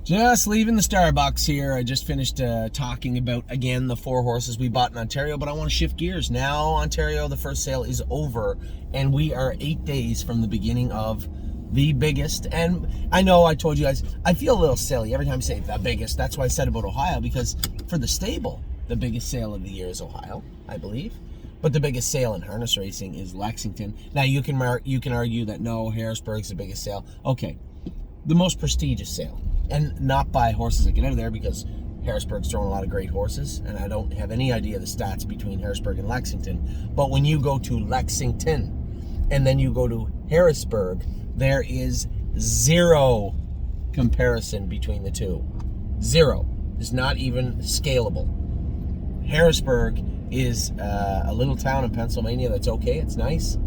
Just leaving the Starbucks here. I just finished talking about, again, the 4 horses we bought in Ontario, but I want to shift gears. Now, Ontario, the first sale is over, and we are 8 days from the beginning of the biggest. And I know I told you guys, I feel a little silly every time I say the biggest. That's why I said about Ohio, because for the stable, the biggest sale of the year is Ohio, I believe. But the biggest sale in harness racing is Lexington. Now, you can argue that, no, Harrisburg's the biggest sale. Okay, the most prestigious sale. And not by horses that get out of there, because Harrisburg's throwing a lot of great horses, and I don't have any idea the stats between Harrisburg and Lexington. But when you go to Lexington and then you go to Harrisburg, there is zero comparison between the two. Zero. It's not even scalable. Harrisburg is a little town in Pennsylvania that's okay. It's nice.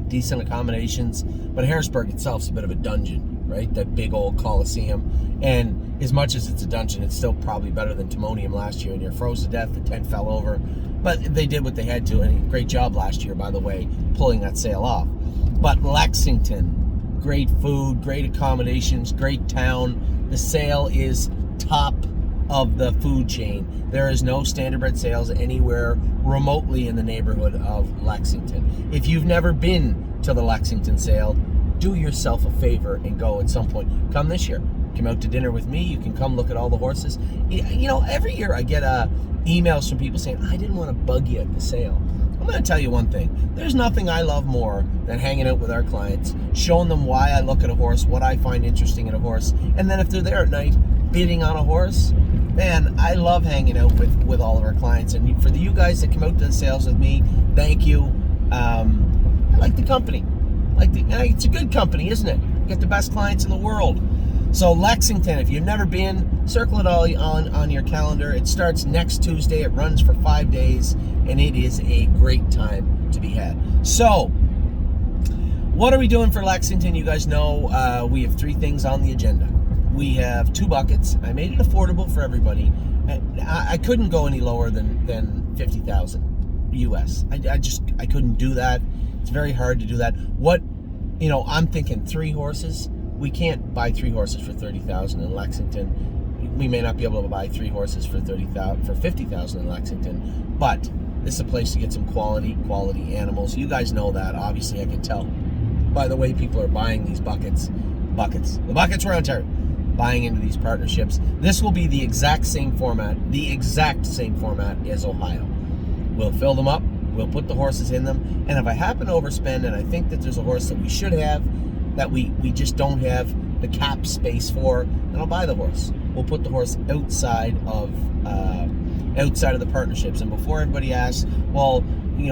Decent accommodations. But Harrisburg itself is a bit of a dungeon. Right, that big old Coliseum, and as much as it's a dungeon, it's still probably better than Timonium last year, and you're froze to death, the tent fell over, but they did what they had to, and great job last year, by the way, pulling that sale off. But Lexington, great food, great accommodations, great town. The sale is top of the food chain. There is no standardbred sales anywhere remotely in the neighborhood of Lexington. If you've never been to the Lexington sale, do yourself a favor and go at some point. Come this year. Come out to dinner with me. You can come look at all the horses. You know, every year I get emails from people saying, I didn't want to bug you at the sale. I'm going to tell you one thing. There's nothing I love more than hanging out with our clients, showing them why I look at a horse, what I find interesting in a horse, and then if they're there at night bidding on a horse, man, I love hanging out with all of our clients. And for you guys that come out to the sales with me, thank you. I like the company. It's a good company, isn't it? You get the best clients in the world. So Lexington, if you've never been, circle it all on your calendar. It starts next Tuesday. It runs for 5 days, and it is a great time to be had. So, what are we doing for Lexington? You guys know we have 3 things on the agenda. We have 2 buckets. I made it affordable for everybody. I couldn't go any lower than 50,000 US. I couldn't do that. It's very hard to do that. I'm thinking 3 horses. We can't buy 3 horses for 30,000 in Lexington. We may not be able to buy 3 horses for 50,000 in Lexington. But this is a place to get some quality animals. You guys know that. Obviously, I can tell by the way people are buying these buckets. The buckets were Ontario. Buying into these partnerships. This will be the exact same format as Ohio. We'll fill them up. We'll put the horses in them, and if I happen to overspend and I think that there's a horse that we should have, that we just don't have the cap space for, then I'll buy the horse. We'll put the horse outside of the partnerships. And before everybody asks, well,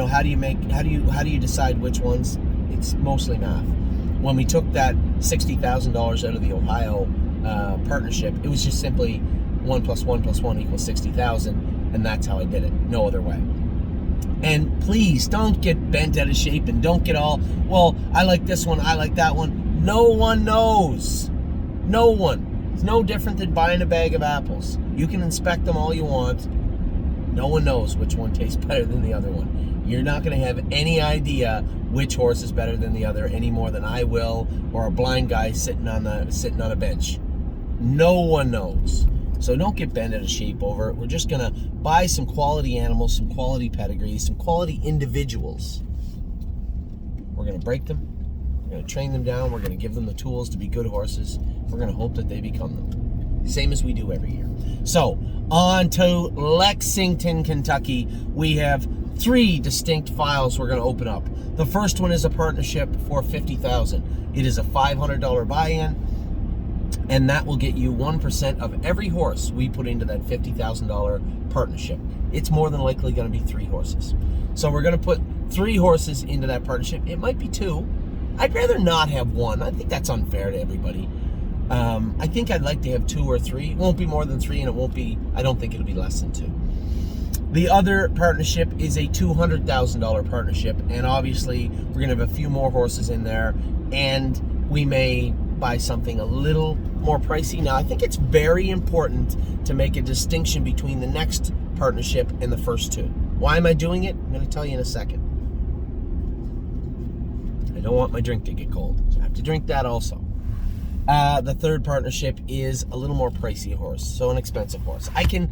how do you decide which ones? It's mostly math. When we took that $60,000 out of the Ohio partnership, it was just simply 1 + 1 + 1 = 60,000, and that's how I did it. No other way. And please don't get bent out of shape and don't get all, well, I like this one, I like that one. No one knows. No one. It's no different than buying a bag of apples. You can inspect them all you want. No one knows which one tastes better than the other one. You're not going to have any idea which horse is better than the other any more than I will, or a blind guy sitting on a bench. No one knows. So don't get bent out of shape over it. We're just going to buy some quality animals, some quality pedigrees, some quality individuals. We're going to break them. We're going to train them down. We're going to give them the tools to be good horses. We're going to hope that they become them. Same as we do every year. So, on to Lexington, Kentucky. We have 3 distinct files we're going to open up. The first one is a partnership for $50,000. It is a $500 buy-in. And that will get you 1% of every horse we put into that $50,000 partnership. It's more than likely going to be 3 horses. So we're going to put 3 horses into that partnership. It might be 2. I'd rather not have 1. I think that's unfair to everybody. I think I'd like to have 2 or 3. It won't be more than 3, and I don't think it'll be less than 2. The other partnership is a $200,000 partnership, and obviously we're going to have a few more horses in there, and we may buy something a little more pricey. Now, I think it's very important to make a distinction between the next partnership and the first 2. Why am I doing it? I'm going to tell you in a second. I don't want my drink to get cold, so I have to drink that also. The third partnership is a little more pricey horse, so an expensive horse. I can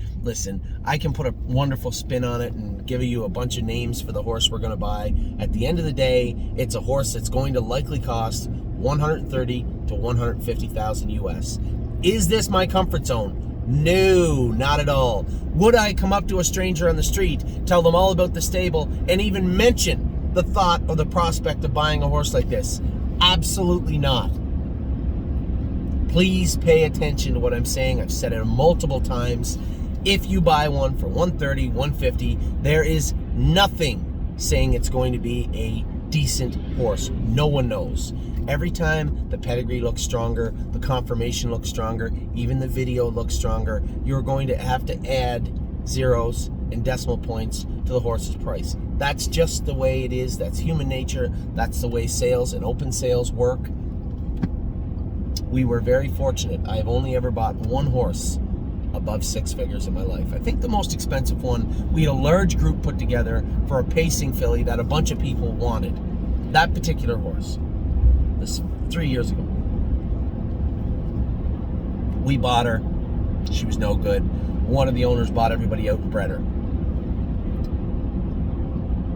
put a wonderful spin on it and give you a bunch of names for the horse we're going to buy. At the end of the day, it's a horse that's going to likely cost $130,000 to $150,000 US. Is this my comfort zone? No, not at all. Would I come up to a stranger on the street, tell them all about the stable, and even mention the thought or the prospect of buying a horse like this? Absolutely not. Please pay attention to what I'm saying. I've said it multiple times. If you buy one for $130,000, $150,000, there is nothing saying it's going to be a decent horse. No one knows. Every time the pedigree looks stronger, the conformation looks stronger, even the video looks stronger, you're going to have to add zeros and decimal points to the horse's price. That's just the way it is. That's human nature. That's the way sales and open sales work. We were very fortunate. I've only ever bought one horse above 6 figures in my life. I think the most expensive one, we had a large group put together for a pacing filly that a bunch of people wanted. That particular horse. This 3 years ago. We bought her. She was no good. One of the owners bought everybody out and bred her.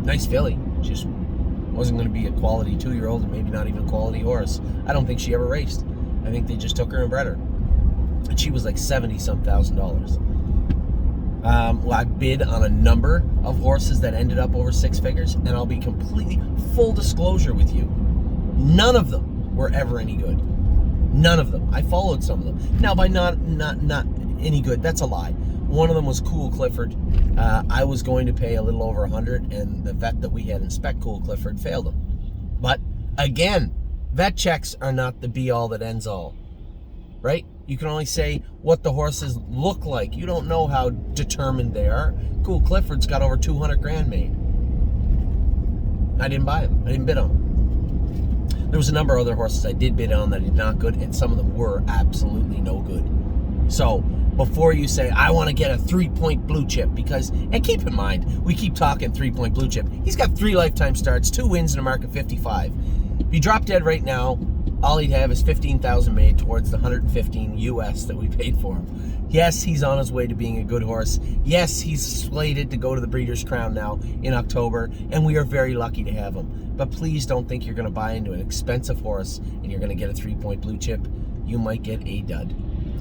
Nice filly. Just wasn't going to be a quality 2-year-old and maybe not even a quality horse. I don't think she ever raced. I think they just took her and bred her. And she was like $70-some thousand. Well, I bid on a number of horses that ended up over 6 figures, and I'll be completely full disclosure with you. None of them were ever any good. None of them. I followed some of them. Now, by not any good, that's a lie. One of them was Cool Clifford. I was going to pay a little over $100, and the vet that we had inspect Cool Clifford failed him. But again, vet checks are not the be-all that ends all, right? You can only say what the horses look like. You don't know how determined they are. Cool Clifford's got over 200 grand made. I didn't buy him. I didn't bid on him. There was a number of other horses I did bid on that are not good, and some of them were absolutely no good. So before you say, I want to get a 3-point blue chip, because, and keep in mind, we keep talking 3-point blue chip. He's got 3 lifetime starts, 2 wins in a mark of 55. If you drop dead right now, all he'd have is $15,000 made towards the $115 US that we paid for him. Yes, he's on his way to being a good horse. Yes, he's slated to go to the Breeders' Crown now in October, and we are very lucky to have him. But please don't think you're going to buy into an expensive horse and you're going to get a 3-point blue chip. You might get a dud.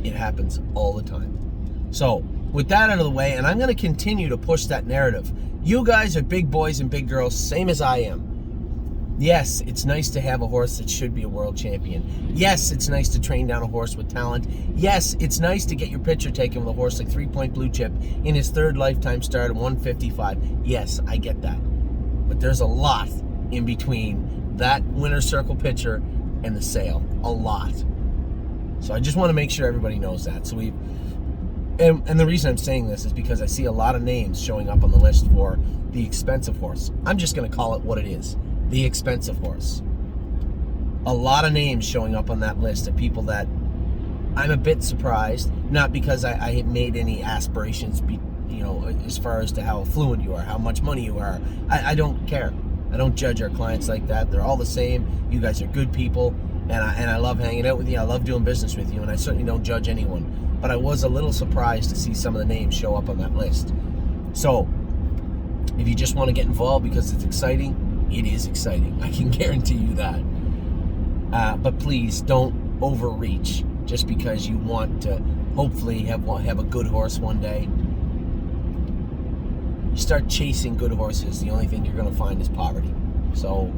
It happens all the time. So, with that out of the way, and I'm going to continue to push that narrative. You guys are big boys and big girls, same as I am. Yes, it's nice to have a horse that should be a world champion. Yes, it's nice to train down a horse with talent. Yes, it's nice to get your picture taken with a horse like 3-point blue chip in his 3rd lifetime start at 155. Yes, I get that. But there's a lot in between that winner's circle picture and the sale. A lot. So I just want to make sure everybody knows that. So and the reason I'm saying this is because I see a lot of names showing up on the list for the expensive horse. I'm just going to call it what it is. The expensive horse. A lot of names showing up on that list of people that I'm a bit surprised, not because I made any aspirations, as far as to how affluent you are, how much money you are. I don't care. I don't judge our clients like that. They're all the same. You guys are good people, and I love hanging out with you. I love doing business with you, and I certainly don't judge anyone. But I was a little surprised to see some of the names show up on that list. So, if you just want to get involved because it's exciting, it is exciting. I can guarantee you that. But please don't overreach just because you want to hopefully have a good horse one day. You start chasing good horses, the only thing you're going to find is poverty. So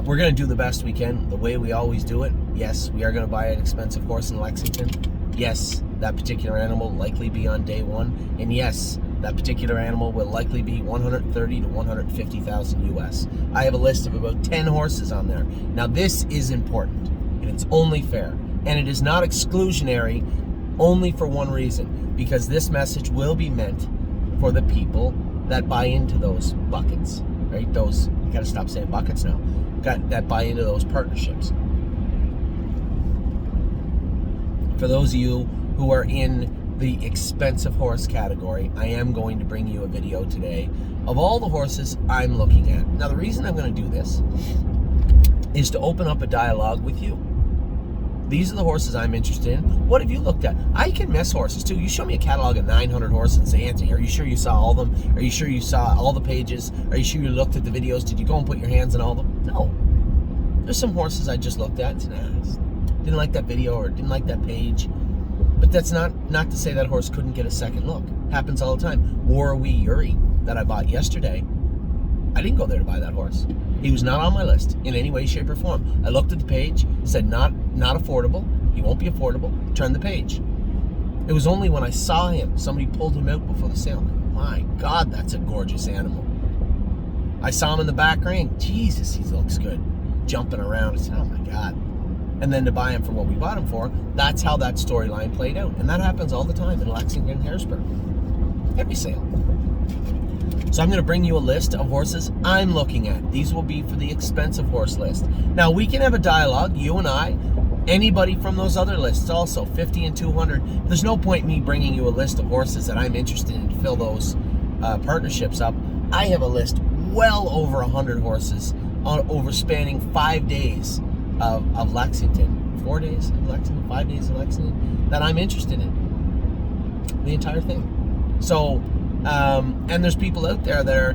we're going to do the best we can, the way we always do it. Yes, we are going to buy an expensive horse in Lexington. Yes, that particular animal will likely be on day one. And yes, that particular animal will likely be $130,000 to $150,000 US. I have a list of about 10 horses on there. Now this is important, and it's only fair. And it is not exclusionary only for one reason, because this message will be meant for the people that buy into those buckets, right? Those, you gotta stop saying buckets now, that buy into those partnerships. For those of you who are in the expensive horse category, I am going to bring you a video today of all the horses I'm looking at. Now, the reason I'm going to do this is to open up a dialogue with you. These are the horses I'm interested in. What have you looked at? I can miss horses too. You show me a catalog of 900 horses and say, Anthony, are you sure you saw all of them? Are you sure you saw all the pages? Are you sure you looked at the videos? Did you go and put your hands on all of them? No. There's some horses I just looked at and said, didn't like that video or didn't like that page. But that's not to say that horse couldn't get a second look. Happens all the time. War Wee Yuri that I bought yesterday, I didn't go there to buy that horse. He was not on my list in any way, shape, or form. I looked at the page, said not affordable. He won't be affordable. Turned the page. It was only when I saw him, somebody pulled him out before the sale. My God, that's a gorgeous animal. I saw him in the back ring. Jesus, he looks good. Jumping around. I said, oh my God. And then to buy him for what we bought him for, that's how that storyline played out. And that happens all the time in Lexington and Harrisburg. Every sale. So I'm going to bring you a list of horses I'm looking at. These will be for the expensive horse list. Now, we can have a dialogue, you and I, anybody from those other lists also, 50 and 200. There's no point in me bringing you a list of horses that I'm interested in to fill those partnerships up. I have a list well over 100 horses over spanning 5 days of Lexington. 4 days of Lexington, 5 days of Lexington, that I'm interested in. The entire thing. So, and there's people out there that are,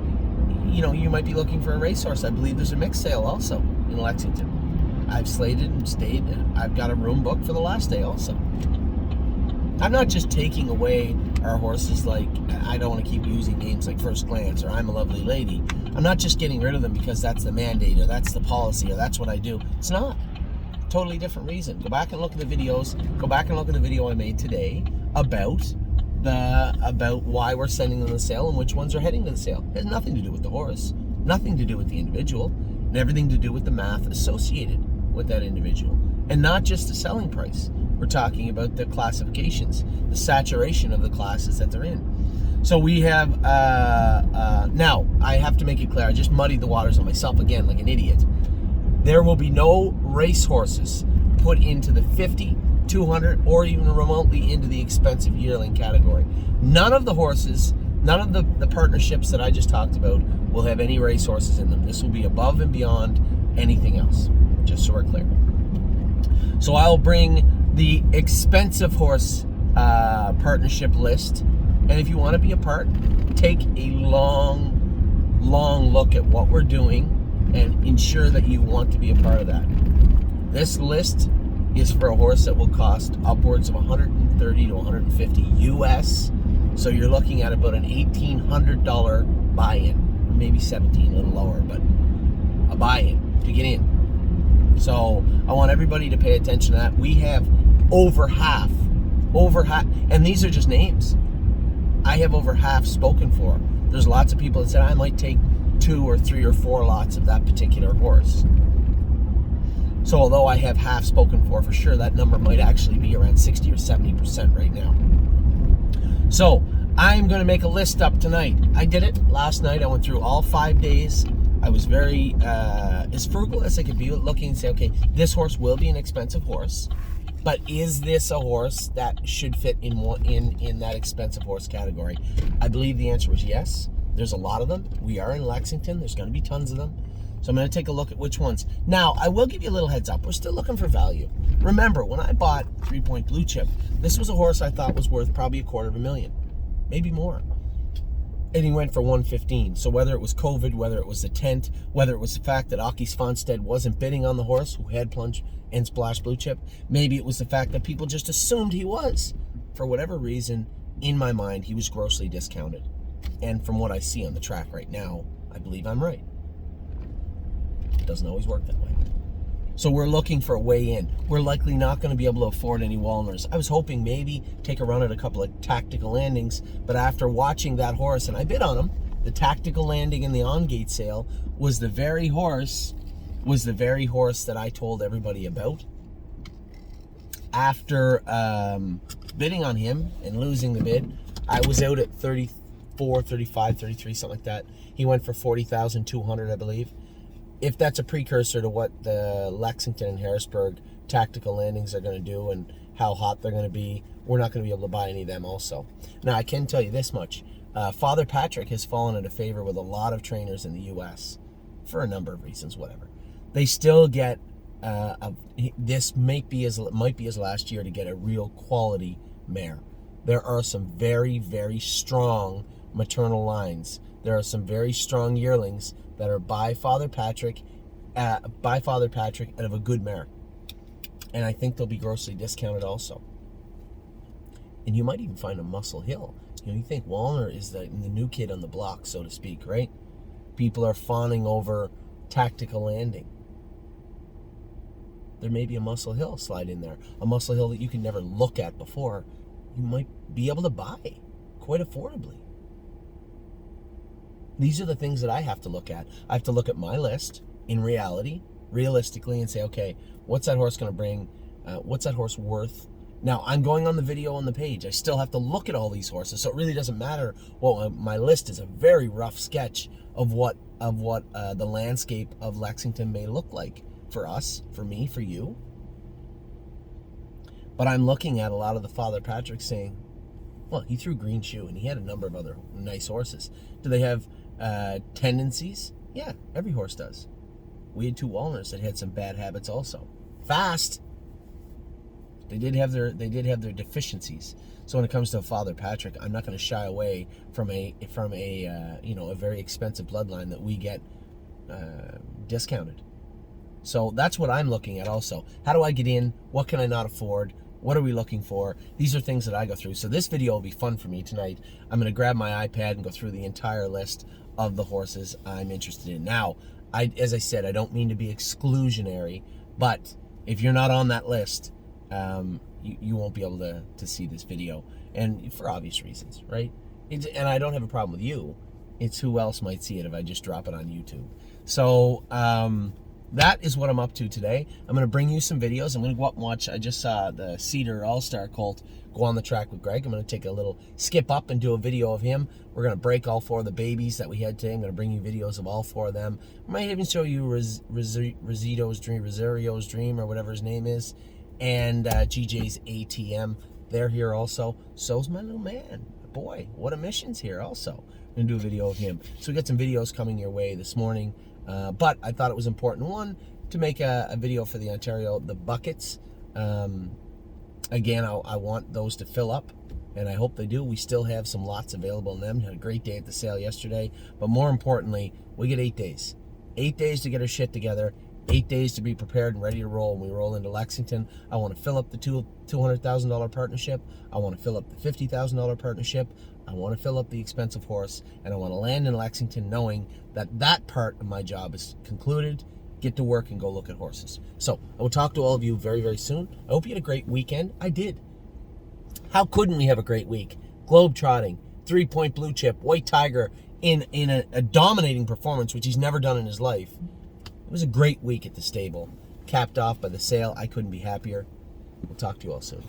you might be looking for a racehorse. I believe there's a mixed sale also in Lexington. I've slated and stayed, and I've got a room booked for the last day also. I'm not just taking away our horses like, I don't want to keep using names like First Glance or I'm a Lovely Lady. I'm not just getting rid of them because that's the mandate or that's the policy or that's what I do. It's not. Totally different reason. Go back and look at the videos. Go back and look at the video I made today about why we're sending them to the sale and which ones are heading to the sale. It has nothing to do with the horse, nothing to do with the individual, and everything to do with the math associated with that individual. And not just the selling price. We're talking about the classifications, the saturation of the classes that they're in. So we have, now, I have to make it clear, I just muddied the waters on myself again like an idiot. There will be no race horses put into the 50, 200, or even remotely into the expensive yearling category. None of the horses, none of the partnerships that I just talked about will have any race horses in them. This will be above and beyond anything else, just so we're clear. So I'll bring the expensive horse partnership list, and if you want to be a part, take a long look at what we're doing and ensure that you want to be a part of that. This list is for a horse that will cost upwards of $130 to $150 US. So you're looking at about an $1,800 buy-in, maybe $1,700, a little lower, but a buy-in to get in. So I want everybody to pay attention to that. We have over half, and these are just names. I have over half spoken for. There's lots of people that said I might take 2 or 3 or 4 lots of that particular horse. So although I have half spoken for sure, that number might actually be around 60 or 70% right now. So I'm going to make a list up tonight. I did it last night. I went through all 5 days. I was very as frugal as I could be, looking and say, okay, this horse will be an expensive horse, but is this a horse that should fit in that expensive horse category? I believe the answer was yes. There's a lot of them. We are in Lexington. There's going to be tons of them. So I'm going to take a look at which ones. Now, I will give you a little heads up. We're still looking for value. Remember, when I bought 3 Point Blue Chip, this was a horse I thought was worth probably $250,000, maybe more. And he went for $115,000. So whether it was COVID, whether it was the tent, whether it was the fact that Aki Svanstedt wasn't bidding on the horse who had Plunge and Splash Blue Chip, maybe it was the fact that people just assumed he was. For whatever reason, in my mind, he was grossly discounted. And from what I see on the track right now, I believe I'm right. It doesn't always work that way. So we're looking for a way in. We're likely not going to be able to afford any Walners. I was hoping maybe take a run at a couple of tactical landings, but after watching that horse, and I bid on him, the tactical landing in the on-gate sale was the very horse that I told everybody about. After bidding on him and losing the bid, I was out at 34, 35, 33, something like that. He went for $40,200, I believe. If that's a precursor to what the Lexington and Harrisburg tactical landings are going to do and how hot they're going to be, we're not going to be able to buy any of them also. Now, I can tell you this much. Father Patrick has fallen into favor with a lot of trainers in the U.S. for a number of reasons, whatever. They still get This might be his last year to get a real quality mare. There are some very, very strong maternal lines. There are some very strong yearlings that are by Father Patrick, and of a good mare. And I think they'll be grossly discounted also. And you might even find a Muscle Hill. You think Walner is the new kid on the block, so to speak, right? People are fawning over Tactical Landing. There may be a Muscle Hill slide in there. A Muscle Hill that you can never look at before. You might be able to buy quite affordably. These are the things that I have to look at. I have to look at my list in reality, realistically, and say, okay, what's that horse going to bring? What's that horse worth? Now, I'm going on the video on the page. I still have to look at all these horses, so it really doesn't matter. Well, my list is a very rough sketch of what the landscape of Lexington may look like for us, for me, for you. But I'm looking at a lot of the Father Patrick saying, well, he threw Green Shoe, and he had a number of other nice horses. Do they have tendencies? Yeah, every horse does. We had 2 Walners that had some bad habits also. Fast. They did have their deficiencies. So when it comes to Father Patrick, I'm not going to shy away from a very expensive bloodline that we get discounted. So that's what I'm looking at also. How do I get in? What can I not afford? What are we looking for? These are things that I go through. So this video will be fun for me tonight. I'm going to grab my iPad and go through the entire list of the horses I'm interested in. Now, as I said, I don't mean to be exclusionary, but if you're not on that list, you won't be able to see this video, and for obvious reasons, right? And I don't have a problem with you. It's who else might see it if I just drop it on YouTube. So that is what I'm up to today. I'm going to bring you some videos. I'm going to go up and watch. I just saw the Cedar All-Star Colt go on the track with Greg. I'm going to take a little skip up and do a video of him. We're going to break all 4 of the babies that we had today. I'm going to bring you videos of all 4 of them. I might even show you Rosario's Dream, or whatever his name is, and GJ's ATM. They're here also. So's my little man. Boy, what a mission's here also. I'm going to do a video of him. So we got some videos coming your way this morning. But I thought it was important, one, to make a video for the Ontario, the buckets. Again, I want those to fill up, and I hope they do. We still have some lots available in them. Had a great day at the sale yesterday. But more importantly, we get 8 days. 8 days to get our shit together. 8 days to be prepared and ready to roll when we roll into Lexington. I want to fill up the $200,000 partnership. I want to fill up the $50,000 partnership. I want to fill up the expensive horse, and I want to land in Lexington knowing that that part of my job is concluded. Get to work and go look at horses. So I will talk to all of you very, very soon. I hope you had a great weekend. I did. How couldn't we have a great week? Globe trotting, 3-point blue chip, White Tiger in a dominating performance, which he's never done in his life. It was a great week at the stable, capped off by the sale. I couldn't be happier. We'll talk to you all soon.